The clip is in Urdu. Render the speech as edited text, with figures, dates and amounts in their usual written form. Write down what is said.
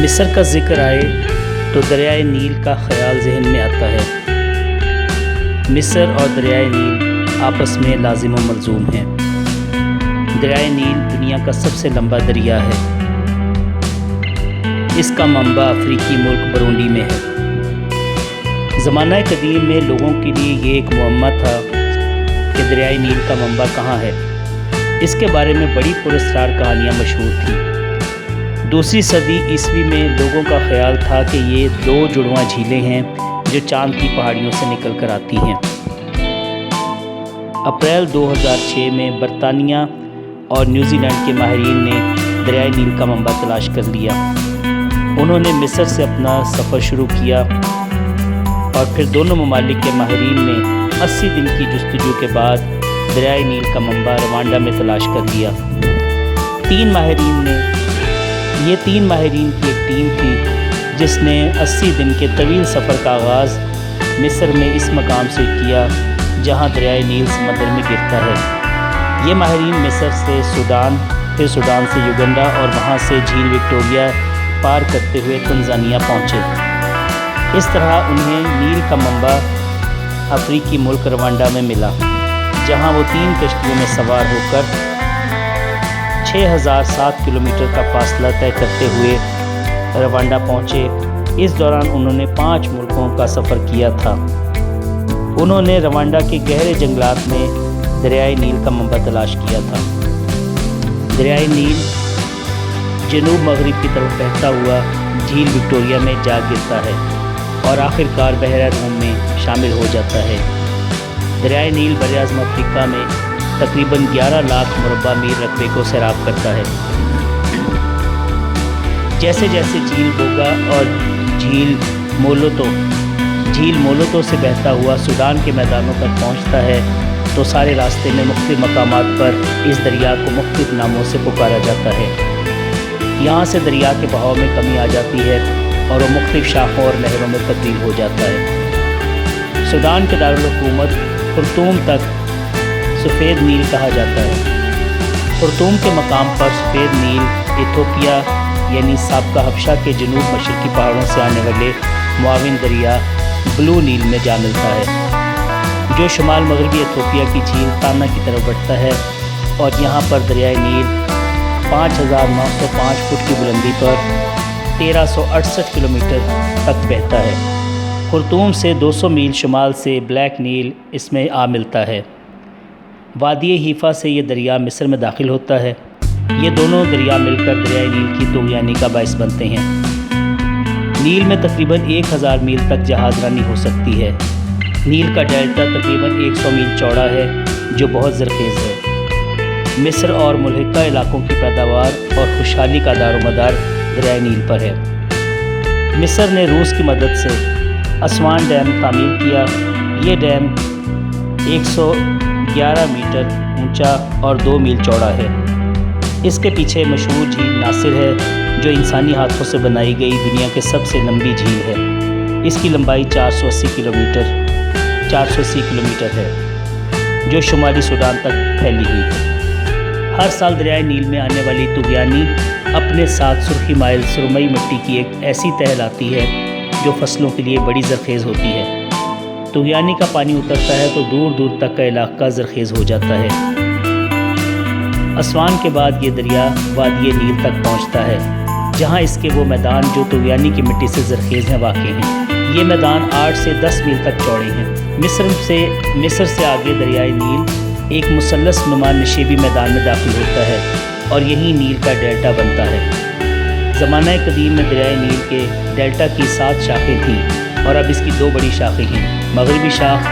مصر کا ذکر آئے تو دریائے نیل کا خیال ذہن میں آتا ہے۔ مصر اور دریائے نیل آپس میں لازم و ملزوم ہیں۔ دریائے نیل دنیا کا سب سے لمبا دریا ہے۔ اس کا منبع افریقی ملک برونڈی میں ہے۔ زمانہ قدیم میں لوگوں کے لیے یہ ایک معمہ تھا کہ دریائے نیل کا منبع کہاں ہے۔ اس کے بارے میں بڑی پراسرار کہانیاں مشہور تھیں۔ دوسری صدی عیسوی میں لوگوں کا خیال تھا کہ یہ دو جڑواں جھیلیں ہیں جو چاند کی پہاڑیوں سے نکل کر آتی ہیں۔ اپریل 2006 میں برطانیہ اور نیوزی لینڈ کے ماہرین نے دریائے نیل کا منبع تلاش کر لیا۔ انہوں نے مصر سے اپنا سفر شروع کیا اور پھر دونوں ممالک کے ماہرین نے 80 دن کی جستجو کے بعد دریائے نیل کا منبع روانڈا میں تلاش کر لیا۔ یہ تین ماہرین کی ایک ٹیم تھی جس نے 80 دن کے طویل سفر کا آغاز مصر میں اس مقام سے کیا جہاں دریائے نیل سمندر میں گرتا ہے۔ یہ ماہرین مصر سے سوڈان، پھر سوڈان سے یوگنڈا اور وہاں سے جھیل وکٹوریہ پار کرتے ہوئے تنزانیہ پہنچے۔ اس طرح انہیں نیل کا منبع افریقی ملک روانڈا میں ملا، جہاں وہ 3 کشتیوں میں سوار ہو کر 6007 کلومیٹر کا فاصلہ طے کرتے ہوئے روانڈا پہنچے۔ اس دوران انہوں نے 5 ملکوں کا سفر کیا تھا۔ انہوں نے روانڈا کے گہرے جنگلات میں دریائے نیل کا منبع تلاش کیا تھا۔ دریائے نیل جنوب مغرب کی طرف بہتا ہوا جھیل وکٹوریہ میں جا گرتا ہے اور آخر کار بحیرہ روم میں شامل ہو جاتا ہے۔ دریائے نیل براعظم افریقہ میں تقریباً 11 لاکھ مربع میل رقبے کو سیراب کرتا ہے۔ جیسے جیسے جھیل بوگا اور جھیل مولوتو سے بہتا ہوا سوڈان کے میدانوں تک پہنچتا ہے تو سارے راستے میں مختلف مقامات پر اس دریا کو مختلف ناموں سے پکارا جاتا ہے۔ یہاں سے دریا کے بہاؤ میں کمی آ جاتی ہے اور وہ مختلف شاخوں اور نہروں میں تبدیل ہو جاتا ہے۔ سوڈان کے دارالحکومت خرطوم تک سفید نیل کہا جاتا ہے۔ خرطوم کے مقام پر سفید نیل ایتھوپیا یعنی سابقہ حبشہ کے جنوب مشرقی پہاڑوں سے آنے والے معاون دریا بلو نیل میں جا ملتا ہے، جو شمال مغربی ایتھوپیا کی جھیل تانا کی طرف بڑھتا ہے، اور یہاں پر دریائے نیل 5905 فٹ کی بلندی پر 1368 کلومیٹر تک بہتا ہے۔ خرطوم سے 200 میل شمال سے بلیک نیل اس میں آ ملتا ہے۔ وادی حیفا سے یہ دریا مصر میں داخل ہوتا ہے۔ یہ دونوں دریا مل کر دریائے نیل کی طغیانی کا باعث بنتے ہیں۔ نیل میں تقریباً 1000 میل تک جہاز رانی ہو سکتی ہے۔ نیل کا ڈیلٹا تقریباً 100 میل چوڑا ہے جو بہت زرخیز ہے۔ مصر اور ملحقہ علاقوں کی پیداوار اور خوشحالی کا دار و مدار دریائے نیل پر ہے۔ مصر نے روس کی مدد سے اسوان ڈیم تعمیر کیا۔ یہ ڈیم 111 میٹر اونچا اور 2 میل چوڑا ہے۔ اس کے پیچھے مشہور جھیل ناصر ہے جو انسانی ہاتھوں سے بنائی گئی دنیا کے سب سے لمبی جھیل ہے۔ اس کی لمبائی 480 کلومیٹر ہے جو شمالی سوڈان تک پھیلی ہوئی ہے۔ ہر سال دریائے نیل میں آنے والی طغیانی اپنے ساتھ سرخی مائل سرمئی مٹی کی ایک ایسی تہہ لاتی ہے جو فصلوں کے لیے بڑی زرخیز ہوتی ہے۔ طغیانی کا پانی اترتا ہے تو دور دور تک کا علاقہ زرخیز ہو جاتا ہے۔ اسوان کے بعد یہ دریا وادی نیل تک پہنچتا ہے جہاں اس کے وہ میدان جو طغیانی کی مٹی سے زرخیز ہیں واقع ہیں۔ یہ میدان 8 سے 10 میل تک چوڑے ہیں۔ مصر سے آگے دریائے نیل ایک مثلث نما نشیبی میدان میں داخل ہوتا ہے اور یہی نیل کا ڈیلٹا بنتا ہے۔ زمانہ قدیم میں دریائے نیل کے ڈیلٹا کی 7 شاخیں تھیں اور اب اس کی 2 بڑی شاخیں ہیں۔ مغربی شاخ